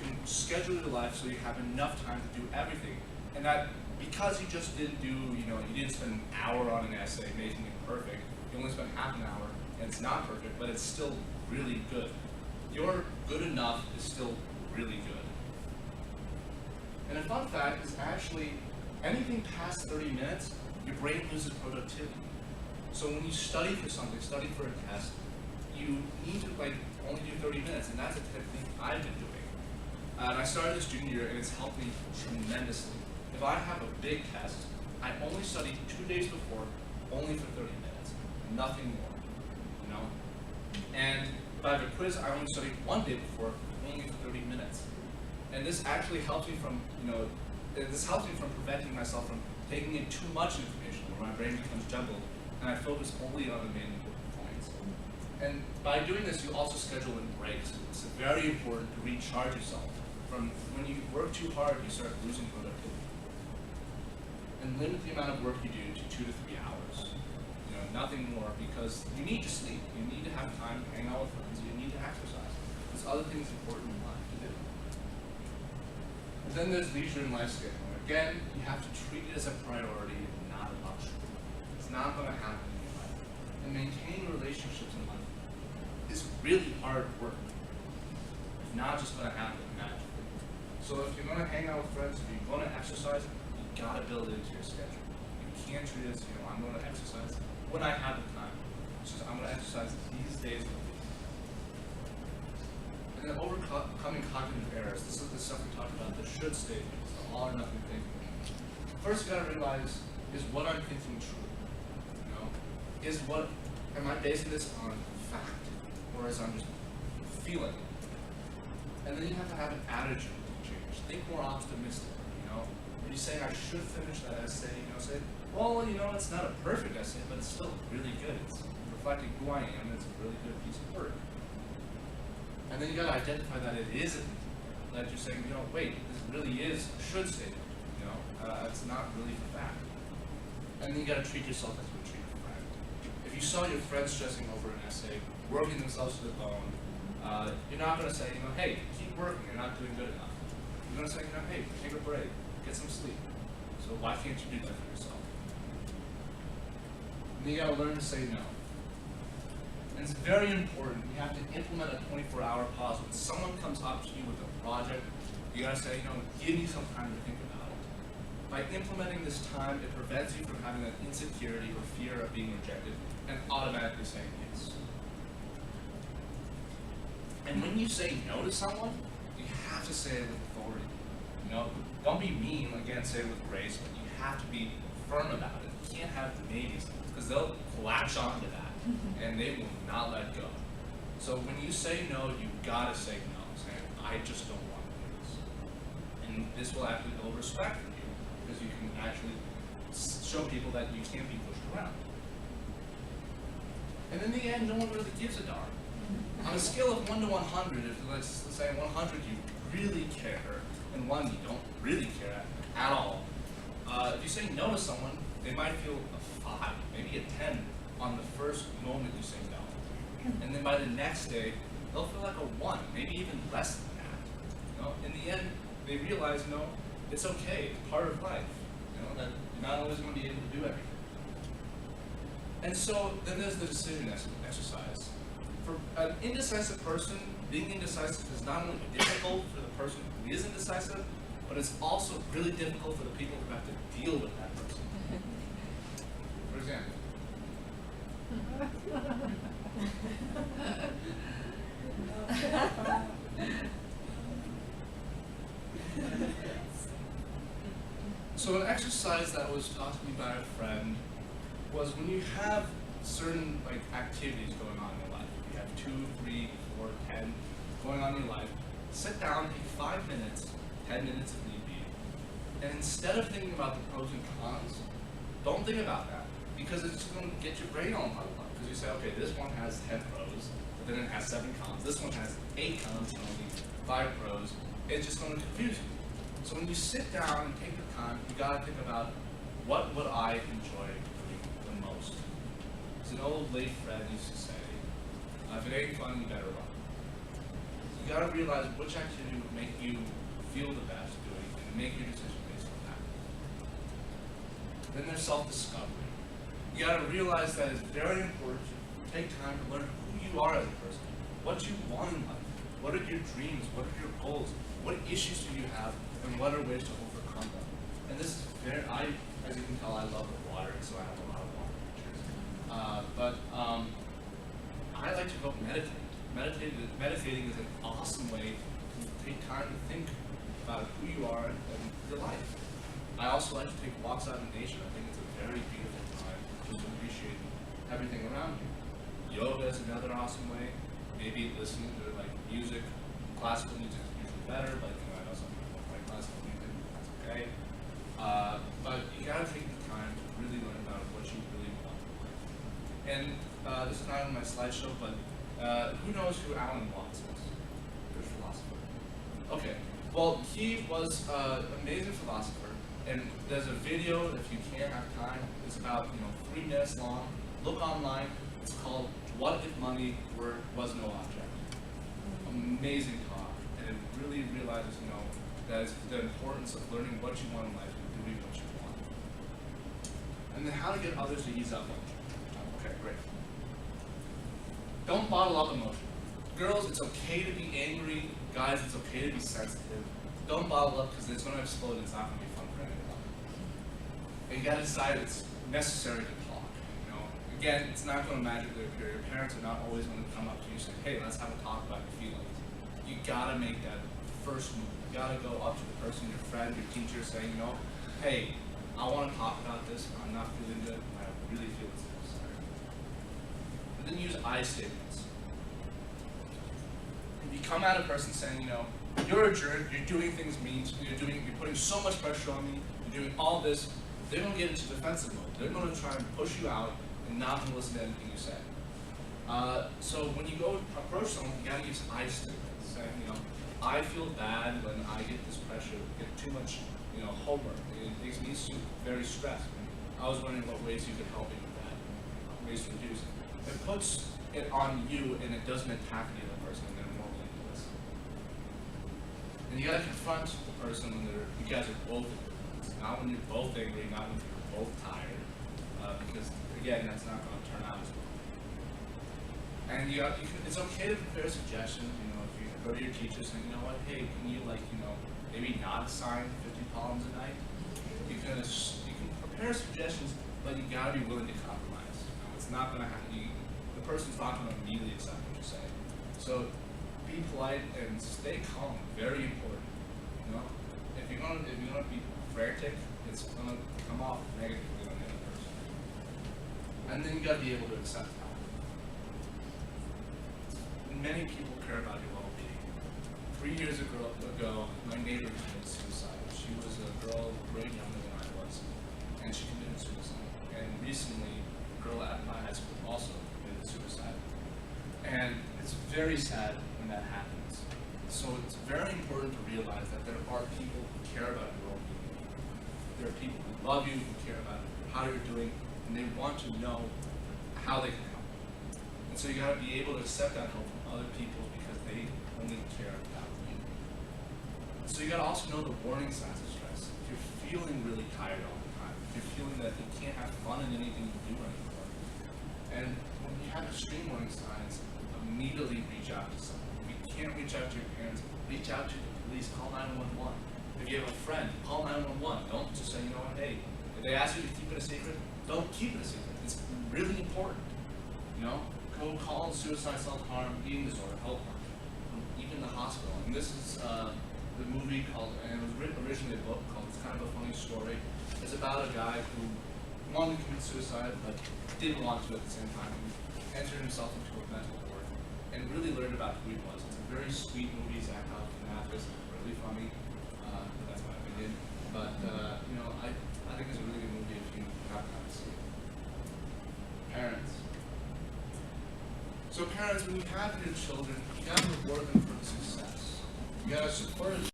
can schedule your life so you have enough time to do everything. And that because you just didn't do, you didn't spend an hour on an essay making it perfect, you only spent half an hour, and it's not perfect, but it's still really good. Your good enough is still really good. And a fun fact is actually, anything past 30 minutes, your brain loses productivity. So when you study for something, study for a test, you need to only do 30 minutes, and that's a technique I've been doing. And I started this junior year, and it's helped me tremendously. If I have a big test, I only study 2 days before, only for 30 minutes, nothing more, And if I have a quiz, I only study 1 day before, only for 30 minutes. And this actually helps me from, preventing myself from taking in too much information, where my brain becomes jumbled, and I focus only on the main important points. And by doing this, you also schedule in breaks. It's very important to recharge yourself. From when you work too hard, you start losing productivity. And limit the amount of work you do to 2 to 3 hours. Nothing more, because you need to sleep. You need to have time to hang out with friends. You need to exercise. There's other things important in life to do. And then there's leisure and life scheduling. Again, you have to treat it as a priority, not a luxury. It's not going to happen in your life. And maintaining relationships in life is really hard work. It's not just going to happen magically. So if you're going to hang out with friends, if you're going to exercise, you got to build it into your schedule. You can't treat it as, I'm going to exercise when I have the time. It's just, I'm going to exercise these days of the week. And then overcoming cognitive errors. This is the stuff we talked about, the should statements, the all or nothing thinking. First, you got to realize, is what I'm thinking true? Am I basing this on fact, or is I'm just feeling it? And then you have to have an attitude change. Think more optimistic, Are you saying I should finish that essay, say, well, it's not a perfect essay, but it's still really good. It's reflecting who I am, and it's a really good piece of work. And then you gotta identify that it is that you're saying, wait, this really is a should statement, it's not really a fact. And then you gotta treat yourself as you would treat a friend. If you saw your friend stressing over an essay, working themselves to the bone, You're not going to say, hey, keep working, you're not doing good enough. You're going to say, hey, take a break, get some sleep. So why can't you do that for yourself? And you got to learn to say no. And it's very important. You have to implement a 24-hour pause. When someone comes up to you with a project, you got to say, give me some time to think about it. By implementing this time, it prevents you from having that insecurity or fear of being rejected and automatically saying yes. And when you say no to someone, you have to say it with authority. Don't be mean, again, say it with grace, but you have to be firm about it. You can't have maybes, because they'll latch onto that, and they will not let go. So when you say no, you gotta say no, saying, I just don't want to do this. And this will actually build respect for you, because you can actually show people that you can't be pushed around. And in the end, no one really gives a darn. On a scale of 1 to 100, if let's say 100 you really care, and 1 you don't really care at all, if you say no to someone, they might feel a 5, maybe a 10 on the first moment you say no. And then by the next day, they'll feel like a 1, maybe even less than that. In the end, they realize, it's okay, it's part of life, that you're not always going to be able to do everything. And so then there's the decision exercise. For an indecisive person, being indecisive is not only difficult for the person who is indecisive, but it's also really difficult for the people who have to deal with that person. For example. So an exercise that was taught to me by a friend was when you have certain activities going on in your life, you have 2, 3, 4, 10 going on in your life, sit down, take 5 minutes, 10 minutes if need be, and instead of thinking about the pros and cons, don't think about that, because it's just going to get your brain all muddled up, because you say, okay, this one has 10 pros, but then it has 7 cons, this one has 8 cons and only 5 pros, it's just going to confuse you. So when you sit down and take the time, you got to think about, what would I enjoy doing the most? As an old late friend used to say, if it ain't fun, you better run. You got to realize which activity would make you feel the best doing and make your decision based on that. Then there's self-discovery. You got to realize that it's very important to take time to learn who you are as a person, what you want in life, what are your dreams, what are your goals, what issues do you have, and what are ways to overcome them. And this is as you can tell, I love the water, so I have a lot of water pictures. I like to go meditate. Meditating is an awesome way to take time to think about who you are and your life. I also like to take walks out in nature. I think it's a very beautiful time to appreciate everything around you. Yoga is another awesome way. Maybe listening to music, classical music is usually better, but I know some people don't like classical music, that's okay. But you gotta take the time to really learn about what you really want. And this is not on my slideshow, but who knows who Alan Watts is? British philosopher. Okay, well, he was an amazing philosopher, and there's a video, if you can't have time, it's about 3 minutes long. Look online, it's called What If Money Was No Object? Amazing talk, and it really realizes, that it's the importance of learning what you want in life and doing what you want. And then how to get others to ease up on you. Okay, great. Don't bottle up emotion. Girls, it's okay to be angry. Guys, it's okay to be sensitive. Don't bottle up, because it's going to explode and it's not going to be fun for anyone. And you got to decide it's necessary to talk. Again, it's not going to magically appear. Your parents are not always going to come up to you and say, hey, let's have a talk about your feelings. You got to make that first move. You got to go up to the person, your friend, your teacher, saying, hey, I want to talk about this. I'm not feeling good. And I really feel it's necessary. And then use I statements. If you come at a person saying, you're a jerk, you're doing things mean to me, you're putting so much pressure on me, you're doing all this, they're going to get into defensive mode. They're going to try and push you out and not going to listen to anything you say. So when you go approach someone, you got to use I statements, saying, I feel bad when I get this pressure, get too much, homework. It makes me very stressed. I was wondering what ways you could help me with that, ways to reduce it. It puts it on you, and it doesn't attack the other person, and they're more willing to And you gotta confront the person when you guys are both angry. Not when you're both angry, not when you're both tired, because again, that's not going to turn out as well. And it's okay to prepare suggestions. You know, if you go to your teacher saying, you know what, hey, can you maybe not assign 50 problems a night? You can prepare suggestions, but you gotta be willing to compromise. It's not going to happen. The person's not going to immediately accept what you're saying. So be polite and stay calm. Very important. If you're gonna be frantic, it's gonna come off negatively on the other person. And then you gotta be able to accept that. Many people care about your well-being. 3 years ago, my neighbor committed suicide. She was a girl way younger than I was, and she committed suicide. And recently, a girl at my high school also committed suicide. And it's very sad when that happens. So it's very important to realize that there are people who care about your well-being. There are people who love you, who care about how you're doing, and they want to know how they can help. And so you gotta be able to accept that help from other people because they only care about you. So you gotta also know the warning signs of stress. If you're feeling really tired all the time, if you're feeling that you can't have fun in anything you do anymore, and when you have extreme warning signs, immediately reach out to someone. If you can't reach out to your parents, reach out to the police, call 911. If you have a friend, call 911. Don't just say, you know what, hey, if they ask you to keep it a secret, don't keep it a secret. It's really important. Go call suicide, self-harm, eating disorder, helpline, even the hospital. And this is the movie called, and it was written originally a book called, it's kind of a funny story. It's about a guy who wanted to commit suicide, but didn't want to at the same time. He entered himself into a mental ward and really learned about who he was. It's a very sweet movie. Zach Galifianakis, really funny. That's my opinion. But I think it's a really good movie if you have time to see it. Parents. So parents, when you have your children, you gotta reward them for the success. You gotta support it.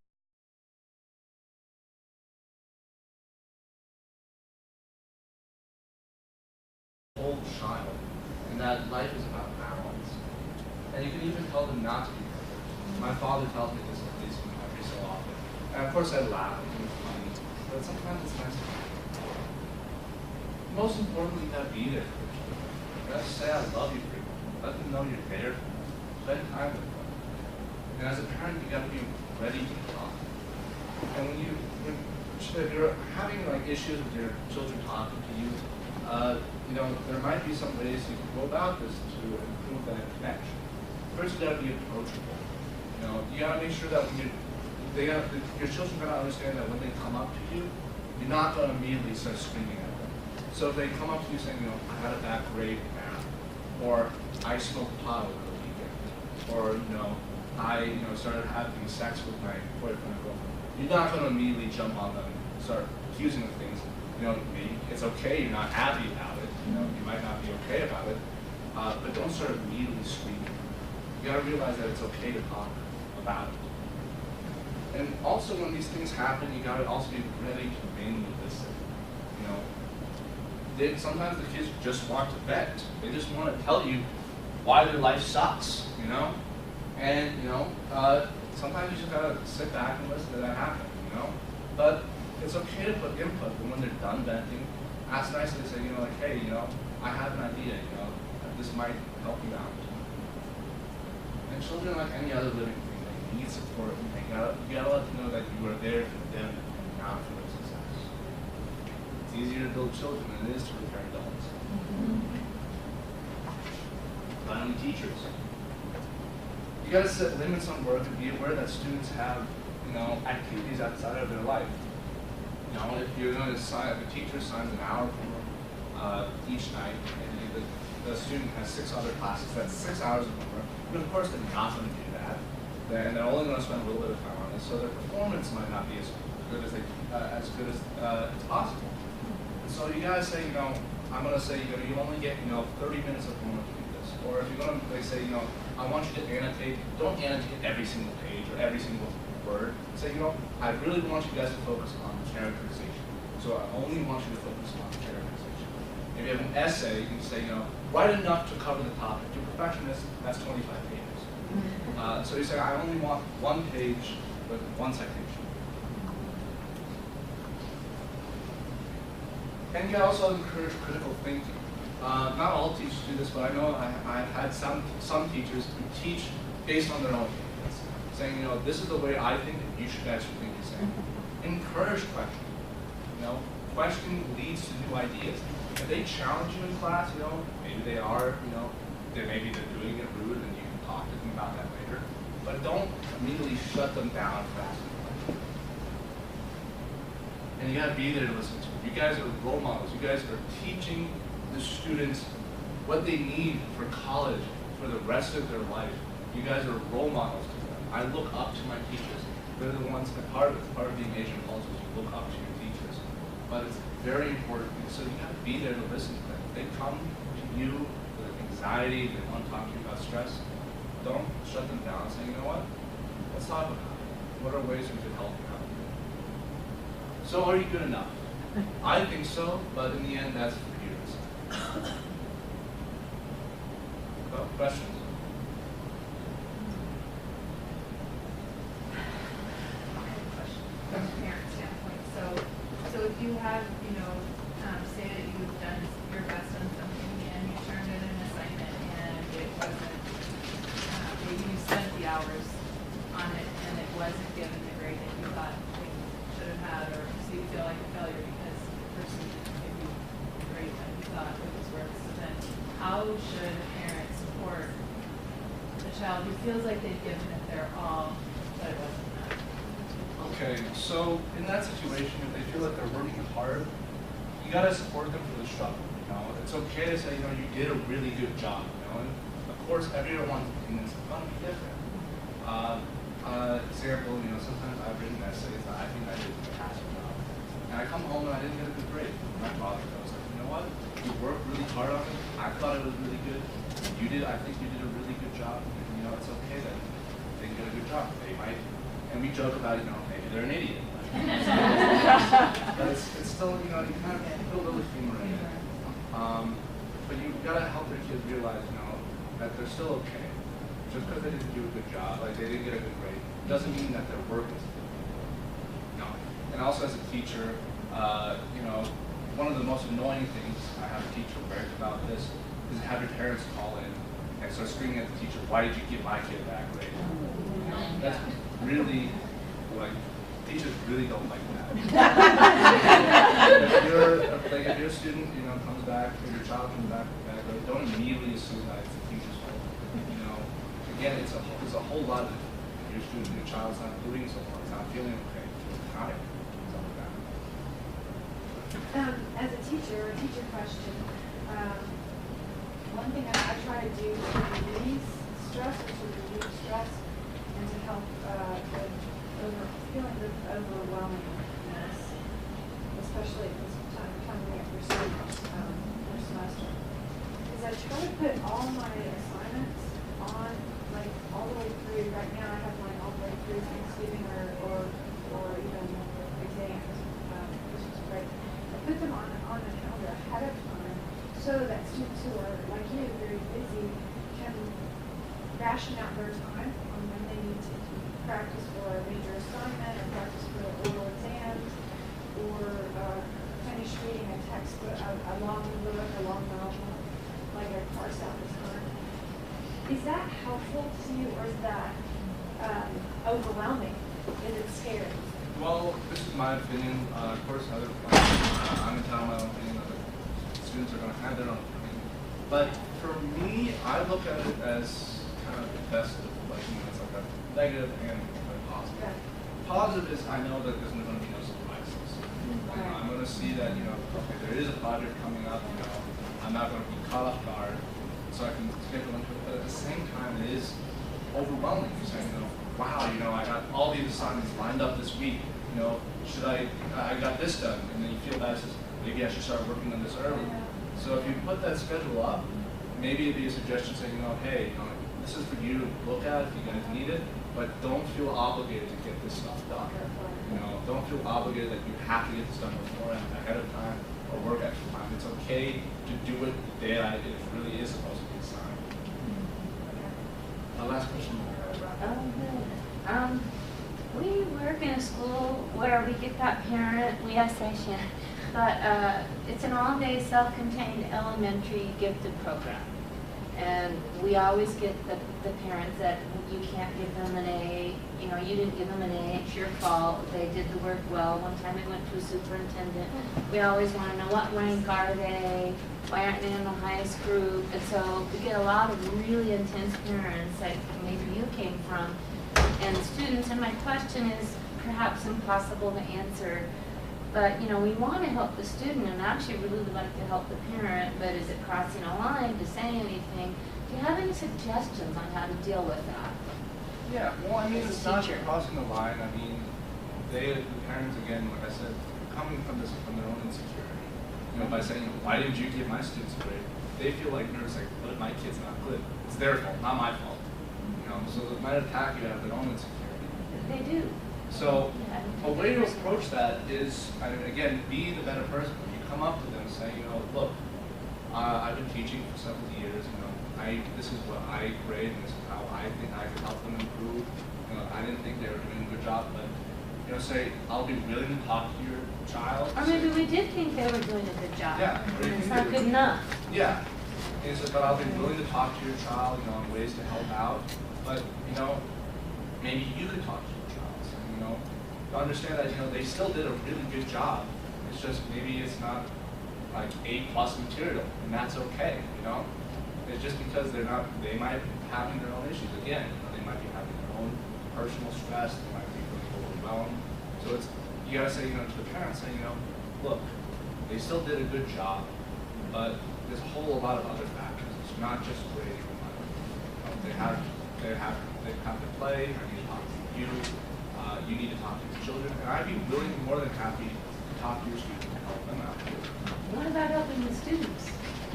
Old child, and that life is about balance. And you can even tell them not to be perfect. My father tells me this at least every so often. And of course I laugh and it's funny, but sometimes it's nice to laugh. Most importantly, you gotta be there for your children. You gotta say I love you for them. Let them know you're there for them. Spend time with them. And as a parent, you gotta be ready to talk. And when if you're having issues with your children talking to you, there might be some ways you can go about this to improve that connection. First, you gotta be approachable. You gotta make sure that when your children gotta understand that when they come up to you, you're not gonna immediately start screaming at them. So if they come up to you saying, I had a bad grade in math, or I smoked pot over the weekend, or I started having sex with my boyfriend or girlfriend, you're not gonna immediately jump on them and start accusing them of things. Maybe it's okay you're not happy about it. You might not be okay about it, but don't start immediately screaming. You gotta realize that it's okay to talk about it. And also, when these things happen, you gotta also be ready to mainly listen. Sometimes the kids just want to vent. They just want to tell you why their life sucks. And sometimes you just gotta sit back and listen to that happen. But it's okay to put input, but when they're done venting, ask nicely to say, hey, I have an idea, that this might help you out. And children, like any other living thing, they need support, and you gotta let them know that you are there for them and not for their success. It's easier to build children than it is to prepare adults. Finally, teachers. You gotta set limits on work and be aware that students have, activities outside of their life. If you're going to if a teacher signs an hour homework each night, and the student has 6 other classes, that's 6 hours of homework. But of course, they're not going to do that. And they're only going to spend a little bit of time on it, so their performance might not be as good as possible. And so you gotta say, I'm going to say, you only get 30 minutes of homework to do this. Or if you're going to say, I want you to annotate, don't annotate every single page or every single word. Say, I really want you guys to focus on characterization. So I only want you to focus on characterization. If you have an essay, you can say, write enough to cover the topic. To a perfectionist, that's 25 pages. So you say, I only want 1 page with one citation. And you also encourage critical thinking. Not all teachers do this, but I know I've had some teachers who teach based on their own opinions, saying, you know, this is the way I think, and you should actually think the same. Encourage questioning. You know, questioning leads to new ideas. If they challenge you in class, you know, maybe they are, you know, maybe they're doing it rude, and you can talk to them about that later. But don't immediately shut them down for asking questions. And you gotta be there to listen to them. You guys are role models. You guys are teaching the students what they need for college, for the rest of their life. You guys are role models to them. I look up to my teachers. They're the ones that part of being Asian culture is you look up to your teachers. But it's very important, so you gotta be there to listen to them. If they come to you with anxiety, they want to talk to you about stress, don't shut them down and say, you know what? Let's talk about it. What are ways we could help you out? So are you good enough? I think so, but in the end, that's for you to decide. Well, questions? From a parent standpoint, so if you have, you know, say that you've done your best on something and you turned in an assignment and it wasn't, maybe you spent the hours on it and it wasn't given the grade that you thought it should have had, or so you feel like a failure because the person didn't give you the grade that you thought it was worth. So then, how should a parent support the child who feels like they've given it their all, but it wasn't enough? Okay, so in that situation, if they feel like they're working hard, you gotta support them for the struggle. You know, it's okay to say, you know, you did a really good job. You know, and of course, everyone's opinions are gonna be different. Example, you know, sometimes I've written essays that I think I did a fantastic job, and I come home and I didn't get a good grade. My father goes like, you know what? You worked really hard on it. I thought it was really good. You did. I think you did a really good job. And, you know, it's okay that they didn't get a good job. They might. And we joke about, you know, maybe they're an idiot. But it's still, you know, you kind of put a little humor in it. But you gotta help their kids realize, you know, that they're still okay. Just because they didn't do a good job, like they didn't get a good grade, doesn't mean that their work is good. No. And also as a teacher, you know, one of the most annoying things I have a teacher write about this is have your parents call in and start screaming at the teacher, why did you give my kid a bad grade? You know, that's really, like, teachers really don't like that. if your student, you know, comes back, or your child comes back with a bad grade, don't immediately assume that it's the teacher's fault. You know, again, it's a whole lot of your student, your child's not doing so well, it's not feeling okay, it's tired, stuff like that. As a teacher question, one thing I try to do to release stress or to reduce stress and to help feeling of overwhelmingness, especially at this time coming up for semester, is I try to put all my assignments on, like, all the way through. Right now I have mine all the way through Thanksgiving or even exams, Christmas break. I put them on the calendar ahead of time so that students who are, like you, very busy can ration out their time on when they need to practice for a major assignment or practice for oral exams or finish reading a textbook, a long book, a long novel, like a parse out the time. Is that helpful to you, or is that overwhelming? Is it scary? Well, this is my opinion. Of course, I'm entitled to my own opinion. Other students are going to have their own opinion. But for me, I look at it as kind of the best of, like, you know, it's like a negative and a positive. Okay. Positive is I know that there's going to be no surprises. You know, I'm going to see that, you know, okay, there is a project coming up. You know, I'm not going to be caught off guard, so I can schedule into it. But at the same time, it is overwhelming. You're saying, you know, wow, you know, I got all these assignments lined up this week. You know, should I got this done, and then you feel bad, says, maybe I should start working on this early. So if you put that schedule up, maybe it'd be a suggestion saying, you know, hey, you know, this is for you to look at if you guys need it, but don't feel obligated to get this stuff done. You know, don't feel obligated that you have to get this done before and ahead of time or work extra time. It's okay to do it the day that it really is supposed to be assigned. Last question. We in a school where we get that parent, yes, I should, but it's an all-day self-contained elementary gifted program. And we always get the parents that you can't give them an A, you know, you didn't give them an A, it's your fault, they did the work well. One time we went to a superintendent, we always want to know what rank are they, why aren't they in the highest group? And so we get a lot of really intense parents that maybe you came from, and students, and my question is perhaps impossible to answer. But, you know, we want to help the student, and actually really would like to help the parent, but is it crossing a line to say anything? Do you have any suggestions on how to deal with that? Yeah, well, I mean, As a it's not teacher. crossing the line. I mean, the parents, again, like I said, coming from their own insecurity. You know, by saying, why didn't you give my students a grade? They feel like nervous, like, what if my kid's not good? It's their fault, not my fault. You know, so they might attack you out of their own insecurity. They do. So Yeah, a way to approach that is, I mean, again, be the better person. When you come up to them and say, you know, look, I've been teaching for several years. You know, this is what I grade, and this is how I think I can help them improve. You know, I didn't think they were doing a good job, but you know, say I'll be willing to talk to your child. Or maybe we did think they were doing a good job. Yeah, or you and it's think not they good were- enough. Yeah. And so, but I'll be willing to talk to your child, you know, on ways to help out. But you know, maybe you could talk to your child. So, you know, to understand that, you know, they still did a really good job. It's just maybe it's not like A+ material, and that's okay. You know, it's just because they're not. They might be having their own issues. Again, you know, they might be having their own personal stress. They might be feeling overwhelmed. So it's you gotta say, you know, to the parents, say, you know, look, they still did a good job, but there's a whole lot of other factors. It's not just grading or money. You know, they have to play. I need to talk to you. You need to talk to your children, and I'd be more than happy to talk to your students and help them out. What about helping the students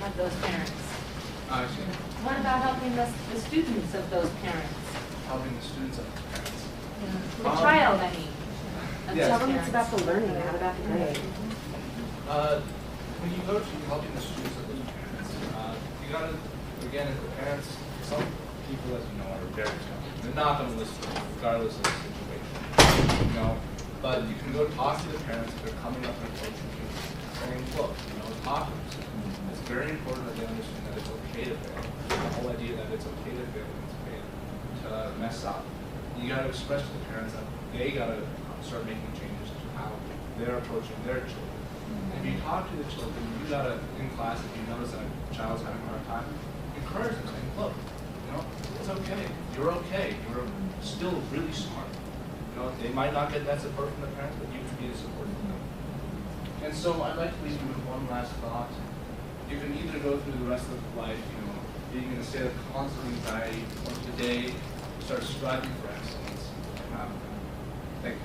of those parents? See, What about helping the students of those parents? helping the students and the parents. The child, I mean. Of Yes. those Tell them it's about parents. the learning, not about the grade. When you go to helping the students and the parents, you gotta, again, as the parents, some people, as you know, are very tough. They're not gonna listen to you, regardless of the situation. You know, but you can go talk to the parents if they're coming up and approaching you, saying, look, you know, talk to them. It's very important that they understand that it's okay to fail. The whole idea that it's okay to fail and it's okay to mess up. You gotta express to the parents that they gotta start making changes to how they're approaching their children. If you talk to the children, you gotta, in class, if you notice that a child's having a hard time, encourage them, saying, look, you know, it's okay. You're okay. You're still really smart. You know, they might not get that support from the parents, but you can be the support from them. And so I'd like to leave you with one last thought. You can either go through the rest of life, you know, being in a state of constant anxiety, or today start striving for excellence. Thank you.